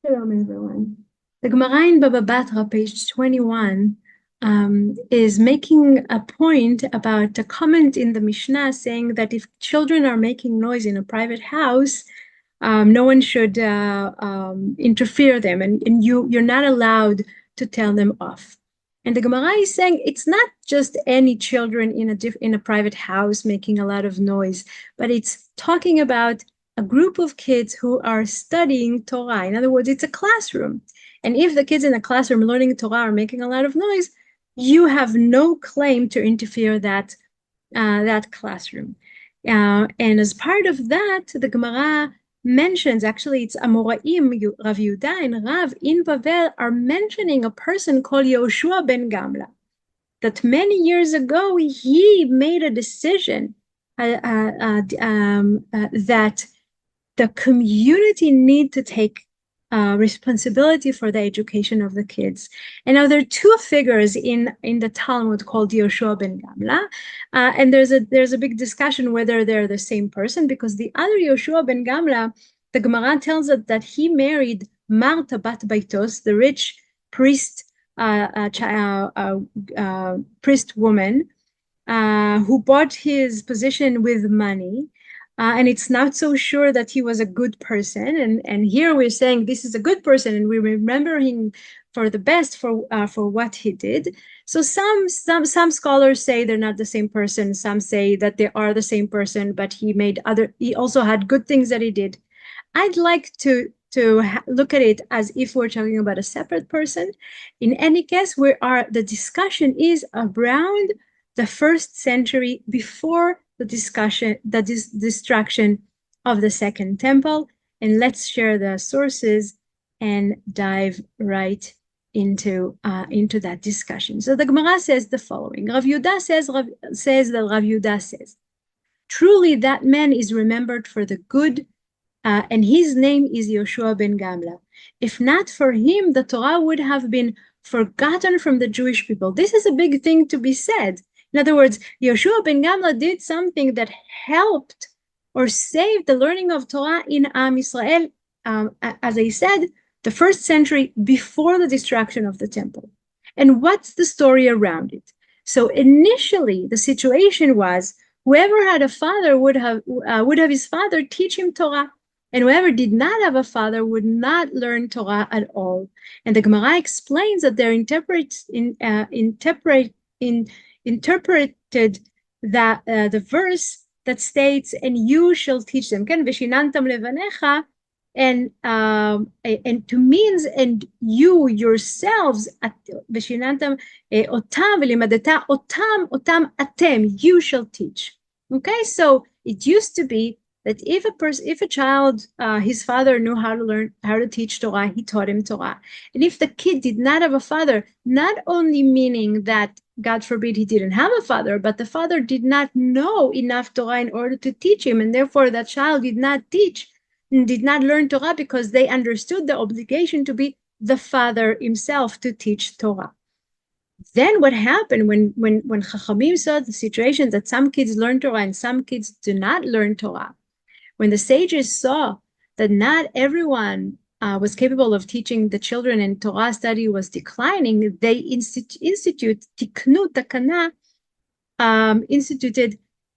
Shalom, everyone. The Gemara in Bava Batra, page 21, is making a point about a comment in the Mishnah saying that if children are making noise in a private house, no one should interfere them, and you're not allowed to tell them off. And the Gemara is saying it's not just any children in a private house making a lot of noise, but it's talking about a group of kids who are studying Torah. In other words, it's a classroom. And if the kids in the classroom learning Torah are making a lot of noise, you have no claim to interfere that classroom. And as part of that, the Gemara mentions, actually it's Amoraim, Rav Yehuda and Rav in Bavel are mentioning a person called Yoshua ben Gamla, that many years ago he made a decision that the community need to take responsibility for the education of the kids. And now there are two figures in the Talmud called Yoshua ben Gamla, and there's a big discussion whether they're the same person, because the other Yoshua ben Gamla, the Gemara tells us that he married Marta bat Baitos, the rich priest priest woman, who bought his position with money. And it's not so sure that he was a good person. And here we're saying this is a good person, and we remember him for the best for what he did. So some scholars say they're not the same person. Some say that they are the same person, but he also had good things that he did. I'd like to look at it as if we're talking about a separate person. In any case, the discussion is around the first century, before the destruction of the Second Temple. And let's share the sources and dive right into that discussion. So the Gemara says the following. Rav Yehuda says Rav Yehuda says, truly that man is remembered for the good, and his name is Yoshua ben Gamla. If not for him, the Torah would have been forgotten from the Jewish people. This is a big thing to be said. In other words, Yoshua ben Gamla did something that helped or saved the learning of Torah in Am Yisrael, as I said, the first century before the destruction of the temple. And what's the story around it? So initially, the situation was whoever had a father would have his father teach him Torah, and whoever did not have a father would not learn Torah at all. And the Gemara explains that they're interpreted that the verse that states, and you shall teach them, and to means, and you yourselves, otam you shall teach. Okay, so it used to be that if a child, his father knew how to teach Torah, he taught him Torah. And if the kid did not have a father, not only meaning that, God forbid, he didn't have a father, but the father did not know enough Torah in order to teach him, and therefore that child did not learn Torah, because they understood the obligation to be the father himself to teach Torah. Then what happened when Chachamim saw the situation that some kids learn Torah and some kids do not learn Torah, when the sages saw that not everyone was capable of teaching the children and Torah study was declining, they instituted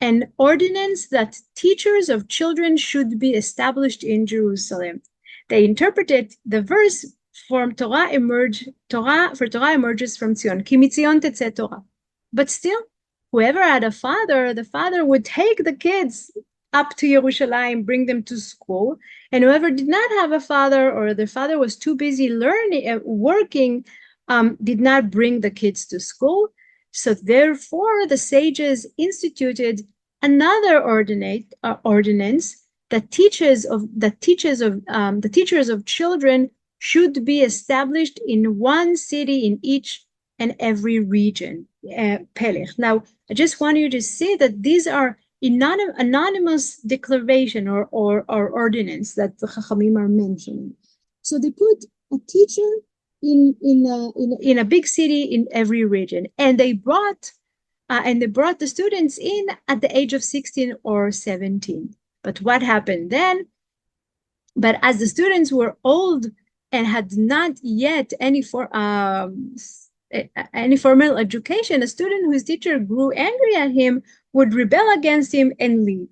an ordinance that teachers of children should be established in Jerusalem. They interpreted the verse for Torah emerges from Zion. Ki mitzion tetzeh Torah. But still, whoever had a father, the father would take the kids up to Yerushalayim, bring them to school. And whoever did not have a father, or the father was too busy working, did not bring the kids to school. So therefore, the sages instituted another ordinance that the teachers of children should be established in one city in each and every region. Pelech. Now, I just want you to see that these are anonymous declaration or ordinance that the Chachamim are mentioning. So they put a teacher in a big city in every region, and they brought the students in at the age of 16 or 17. But what happened then? But as the students were old and had not yet any formal education, a student whose teacher grew angry at him would rebel against him and leave.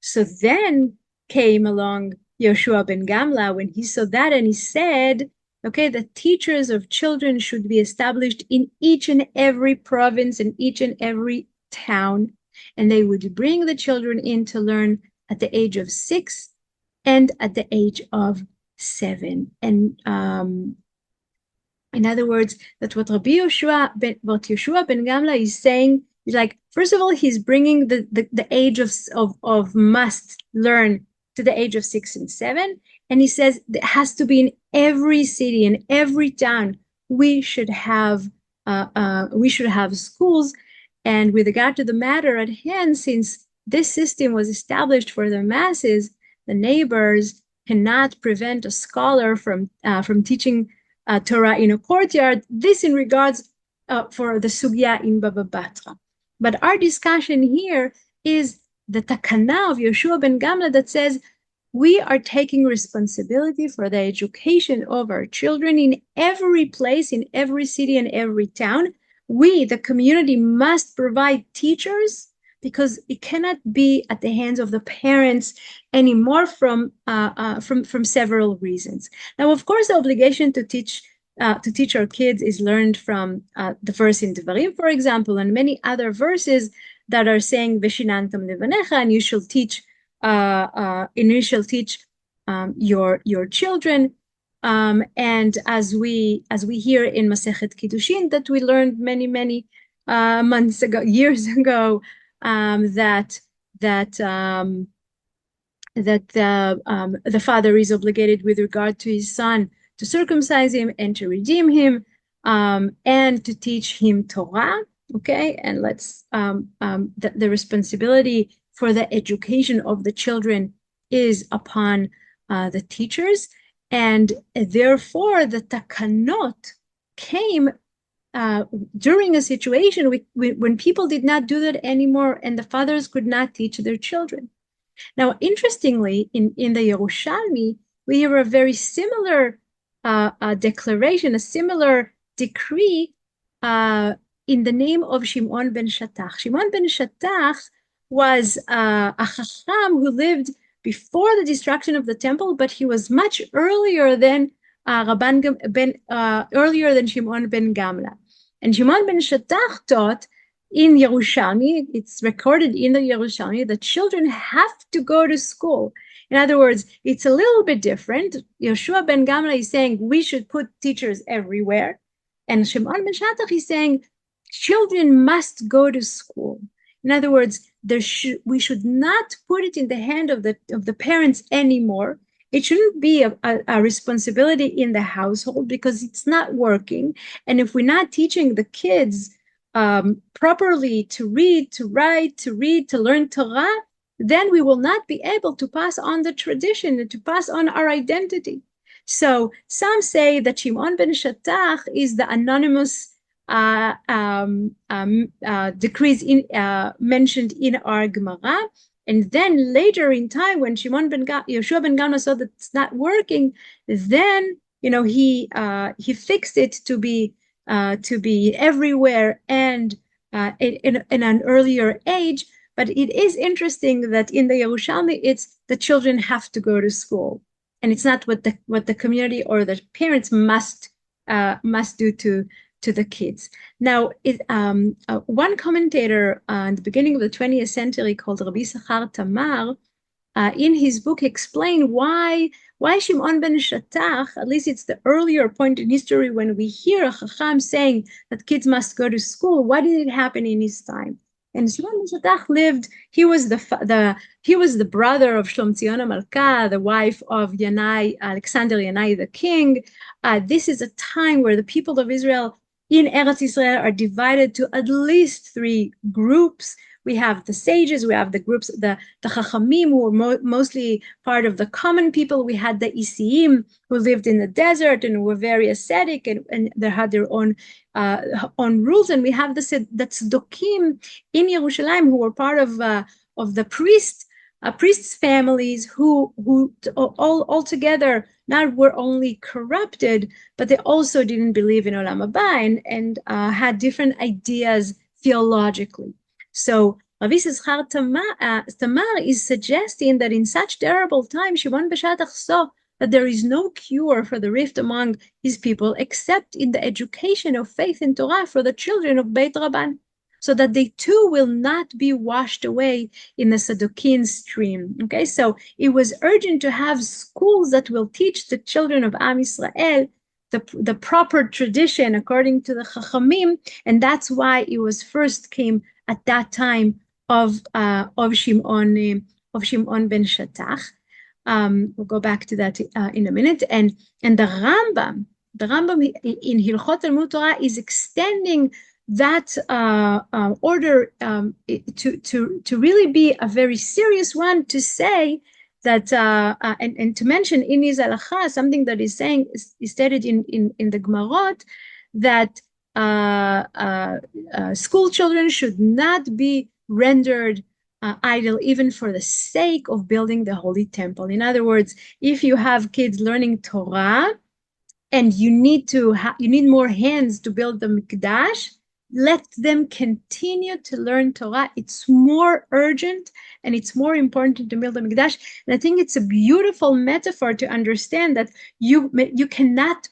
So then came along Yoshua ben Gamla when he saw that, and he said, okay, the teachers of children should be established in each and every province and each and every town, and they would bring the children in to learn at the age of 6 and at the age of 7. And in other words, that what Yeshua ben Gamla is saying is like, first of all, he's bringing the age of must learn to the age of 6 and 7. And he says it has to be in every city, in every town. We should have schools. And with regard to the matter at hand, since this system was established for the masses, the neighbors cannot prevent a scholar from teaching Torah in a courtyard. This in regards for the Sugya in Bava Batra. But our discussion here is the takana of Yoshua ben Gamla that says we are taking responsibility for the education of our children in every place, in every city and every town. We, the community, must provide teachers because it cannot be at the hands of the parents anymore from several reasons. Now, of course, the obligation to teach our kids is learned from the verse in Devarim, for example, and many other verses that are saying "Veshinantam levanecha," and you shall teach your children. And as we hear in Masechet Kiddushin that we learned many months ago, years ago, that the father is obligated with regard to his son to circumcise him and to redeem him, and to teach him Torah. Okay, and let's the responsibility for the education of the children is upon the teachers, and therefore the takanot came during a situation when people did not do that anymore, and the fathers could not teach their children. Now, interestingly, in the Yerushalmi, we hear a very similar declaration, a similar decree in the name of Shimon ben Shattach. Shimon ben Shattach was a chacham who lived before the destruction of the temple, but he was much earlier than earlier than Shimon ben Gamla. And Shimon ben Shattach taught in Yerushalmi, it's recorded in the Yerushalmi, that children have to go to school. In other words, it's a little bit different. Yoshua ben Gamla is saying we should put teachers everywhere. And Shimon ben Shattach is saying children must go to school. In other words, we should not put it in the hand of the parents anymore. It shouldn't be a responsibility in the household because it's not working. And if we're not teaching the kids properly to read, to write, to read, to learn Torah, then we will not be able to pass on the tradition and to pass on our identity. So some say that Shimon ben Shattach is the anonymous decrees mentioned in our Gemara. And then later in time, when Yoshua ben Gamla saw that it's not working, then he fixed it to be everywhere and in an earlier age. But it is interesting that in the Yerushalmi, it's the children have to go to school, and it's not what the community or the parents must do to the kids. Now, one commentator in the beginning of the 20th century called Rabbi Sachar Tamar, in his book explained why Shimon ben Shattach, at least it's the earlier point in history when we hear a chacham saying that kids must go to school. Why did it happen in his time? And Shimon ben Shattach lived. He was the brother of Shlom Tzion Malka, the wife of Alexander Yanai the king. This is a time where the people of Israel in Eretz Israel are divided to at least 3 groups. We have the sages, we have the groups, the Chachamim, who were mostly part of the common people. We had the Isiim, who lived in the desert and were very ascetic, and they had their own rules. And we have the Tzeddokim in Yerushalayim, who were part of the priests' families, who all together not were only corrupted, but they also didn't believe in Olam Haba and had different ideas theologically. So Ravi Yisachar Tamar is suggesting that in such terrible times, Shimon Beshatach saw that there is no cure for the rift among his people except in the education of faith and Torah for the children of Beit Rabban, so that they too will not be washed away in the Saducean stream. Okay, so it was urgent to have schools that will teach the children of Am Yisrael the proper tradition according to the Chachamim, and that's why it was first came at that time of Shimon ben Shattach. We'll go back to that in a minute. And the Rambam in Hilchot Talmud Torah is extending that order to really be a very serious one, to say that and to mention in his halacha something that is saying is stated in the Gemarot, that school children should not be rendered idle even for the sake of building the holy temple. In other words, if you have kids learning Torah and you need more hands to build the Mikdash, let them continue to learn Torah. It's more urgent and it's more important to build the Mikdash. And I think it's a beautiful metaphor to understand that you cannot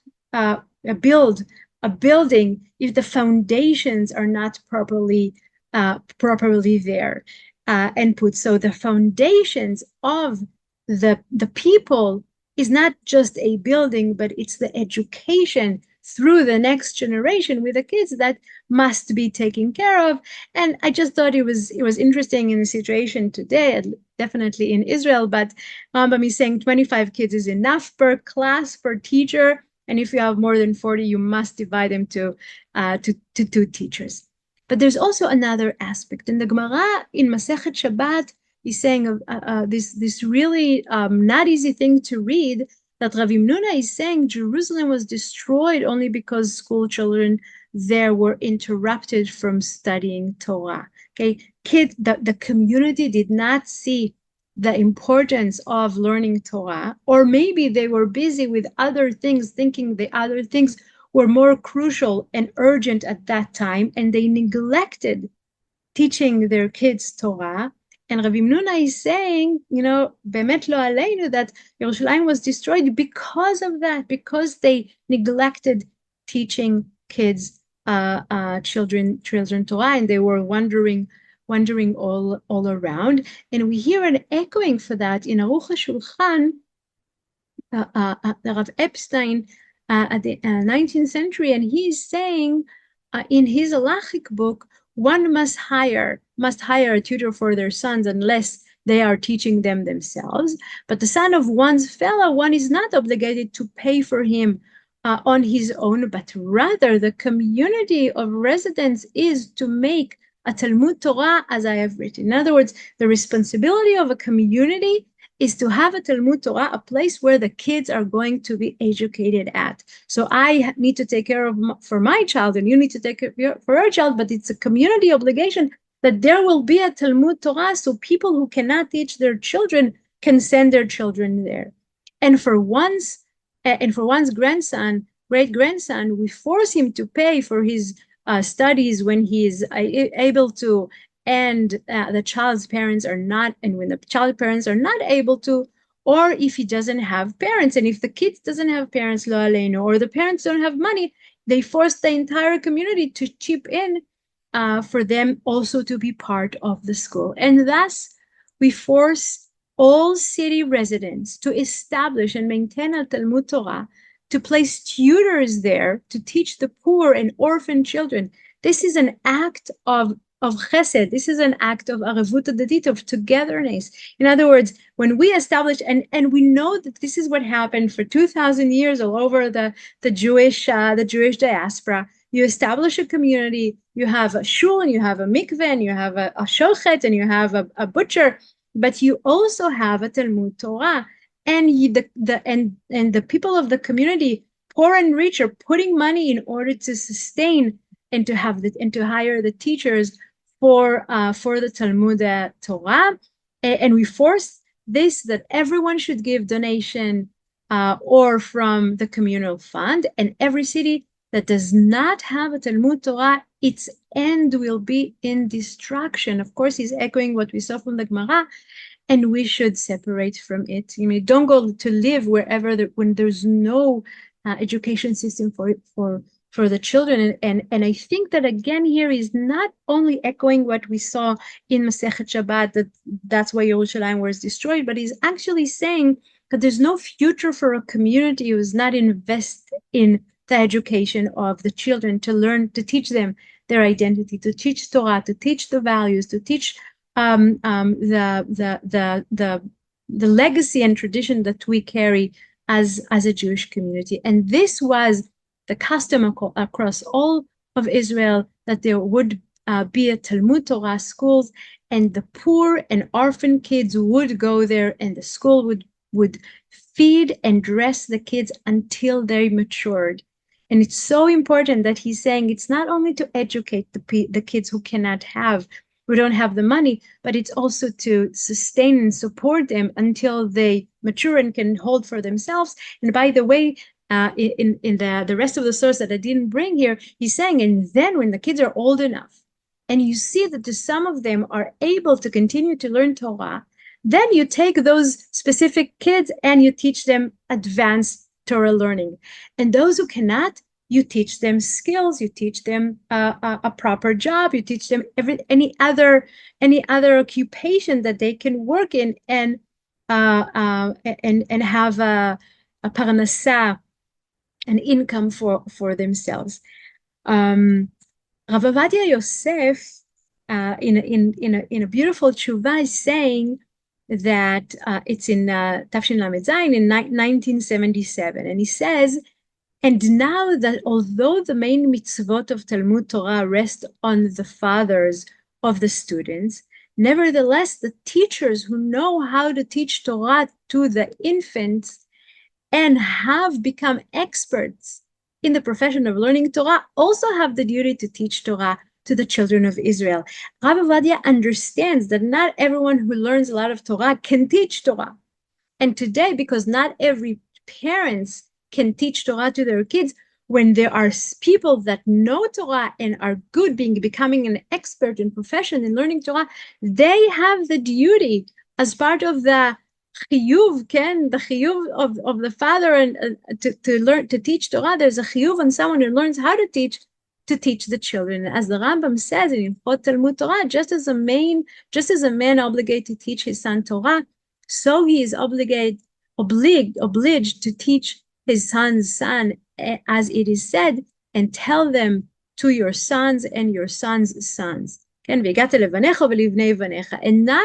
build a building if the foundations are not properly there and put. So the foundations of the people is not just a building, but it's the education through the next generation with the kids that must be taken care of. And I just thought it was interesting in the situation today, definitely in Israel, but Rambam is saying 25 kids is enough per class, per teacher. And if you have more than 40, you must divide them to 2 teachers. But there's also another aspect. In the Gemara in Masechet Shabbat, he's saying this really not easy thing to read, that Rav Himnuna is saying Jerusalem was destroyed only because school children there were interrupted from studying Torah. Okay, the community did not see the importance of learning Torah, or maybe they were busy with other things, thinking the other things were more crucial and urgent at that time, and they neglected teaching their kids Torah. And Rabbi Himnuna is saying, Bemet lo aleinu, that Yerushalayim was destroyed because of that, because they neglected teaching kids, children Torah, and they were wandering all around. And we hear an echoing for that in Aruch HaShulchan, Rav Epstein at the 19th century, and he's saying in his halachic book, one must hire a tutor for their sons unless they are teaching them themselves. But the son of one's fellow, one is not obligated to pay for him on his own, but rather the community of residents is to make a Talmud Torah as I have written. In other words, the responsibility of a community is to have a Talmud Torah, a place where the kids are going to be educated at. So I need to take care of for my child, and you need to take care for your child, but it's a community obligation that there will be a Talmud Torah, so people who cannot teach their children can send their children there. And for one's great-grandson, we force him to pay for his studies when he is able to, and the child's parents are not, and when the child parents are not able to, or if he doesn't have parents, and if the kids doesn't have parents, lo aleinu, or the parents don't have money, they force the entire community to chip in for them also to be part of the school. And thus, we force all city residents to establish and maintain a Talmud Torah, to place tutors there to teach the poor and orphan children. This is an act of chesed. This is an act of arevut hadadit, of togetherness. In other words, when we establish, and we know that this is what happened for 2,000 years all over the Jewish diaspora. You establish a community, you have a shul, and you have a mikveh, and you have a shochet, and you have a butcher, but you also have a Talmud Torah. And the people of the community, poor and rich, are putting money in order to sustain and to hire the teachers for the Talmud Torah. And we force this, that everyone should give donation or from the communal fund. And every city that does not have a Talmud Torah, its end will be in destruction. Of course, he's echoing what we saw from the Gemara, and we should separate from it. You mean, don't go to live wherever when there's no education system for the children. And I think that again here is not only echoing what we saw in Masechet Shabbat, that's why Yerushalayim was destroyed, but he's actually saying that there's no future for a community who does not invest in the education of the children, to learn, to teach them their identity, to teach Torah, to teach the values, to teach the legacy and tradition that we carry as a Jewish community. And this was the custom across all of Israel, that there would be a Talmud Torah schools, and the poor and orphan kids would go there, and the school would feed and dress the kids until they matured. And it's so important that he's saying it's not only to educate the kids who don't have the money, but it's also to sustain and support them until they mature and can hold for themselves. And by the way, in the rest of the source that I didn't bring here, he's saying, and then when the kids are old enough, and you see that some of them are able to continue to learn Torah, then you take those specific kids and you teach them advanced Torah learning. And those who cannot, you teach them skills, you teach them a proper job, you teach them any other occupation that they can work in and have a parnasa, an income for themselves. Rav Ovadia Yosef, in a beautiful tshuva, is saying that it's in Tafshin Lamed Zayin in 1977, and he says, and now that although the main mitzvot of Talmud Torah rest on the fathers of the students, nevertheless, the teachers who know how to teach Torah to the infants and have become experts in the profession of learning Torah also have the duty to teach Torah to the children of Israel. Rav Ovadia understands that not everyone who learns a lot of Torah can teach Torah. And today, because not every parents can teach Torah to their kids, when there are people that know Torah and are good, becoming an expert in profession in learning Torah, they have the duty as part of the chiyuv, the chiyuv of the father, and to learn to teach Torah. There's a chiyuv on someone who learns how to teach the children. As the Rambam says in Hilchot Talmud Torah, just as a man obligated to teach his son Torah, so he is obliged to teach his son's son, as it is said, and tell them to your sons and your sons' sons. And not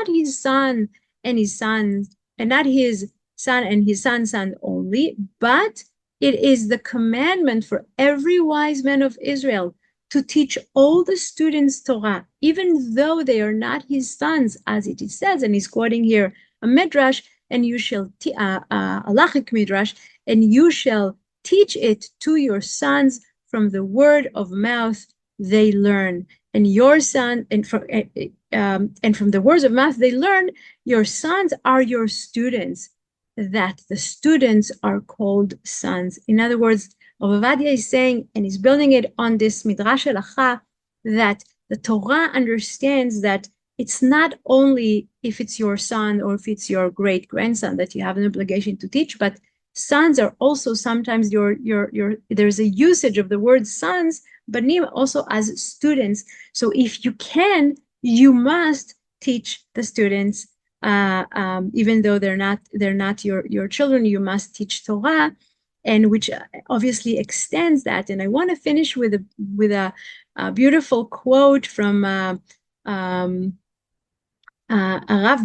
his son and his sons, and not his son and his son's son only, but it is the commandment for every wise man of Israel to teach all the students Torah, even though they are not his sons, as it says, and he's quoting here a midrash, and you shall halachic midrash, and you shall teach it to your sons from the word of mouth they learn. And your son, and from the words of mouth they learn, your sons are your students, that the students are called sons. In other words, Rav Ovadia is saying, and he's building it on this midrash halacha, that the Torah understands that it's not only if it's your son or if it's your great grandson that you have an obligation to teach, but sons are also sometimes there's a usage of the word sons, but also as students. So if you can, you must teach the students, even though they're not your children. You must teach Torah, and which obviously extends that. And I want to finish with a beautiful quote from Rav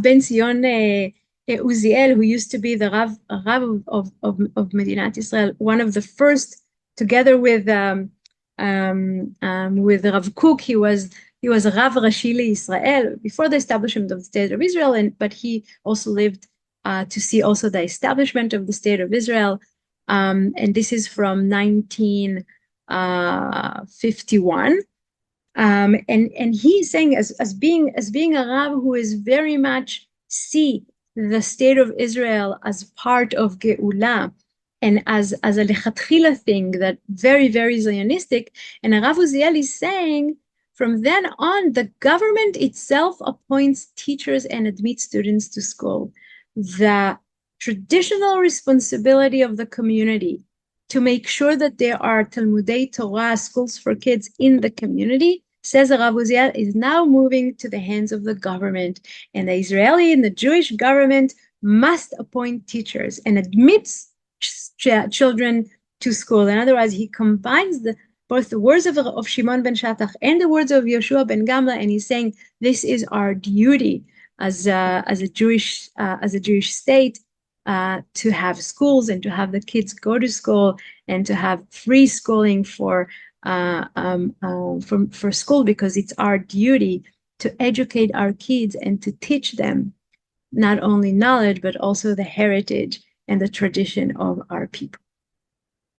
Ben Zion Uziel, who used to be the Rav of Medinat Israel, one of the first, together with Rav Kook. He was a Rav Rashi Israel before the establishment of the State of Israel, but he also lived to see also the establishment of the State of Israel. And this is from 1951. And he's saying, as being a Rav who is very much see the State of Israel as part of Geula, and as a lechatchila thing that very, very Zionistic. And Rav Uziel is saying, from then on, the government itself appoints teachers and admits students to school. The traditional responsibility of the community to make sure that there are Talmudei Torah, schools for kids in the community, says Rav Uziel, is now moving to the hands of the government. And the Israeli and the Jewish government must appoint teachers and admits children to school. In other words, he combines both the words of Shimon ben Shattach and the words of Yoshua ben Gamla, and he's saying this is our duty as a Jewish state to have schools and to have the kids go to school and to have free schooling for school, because it's our duty to educate our kids and to teach them not only knowledge but also the heritage and the tradition of our people.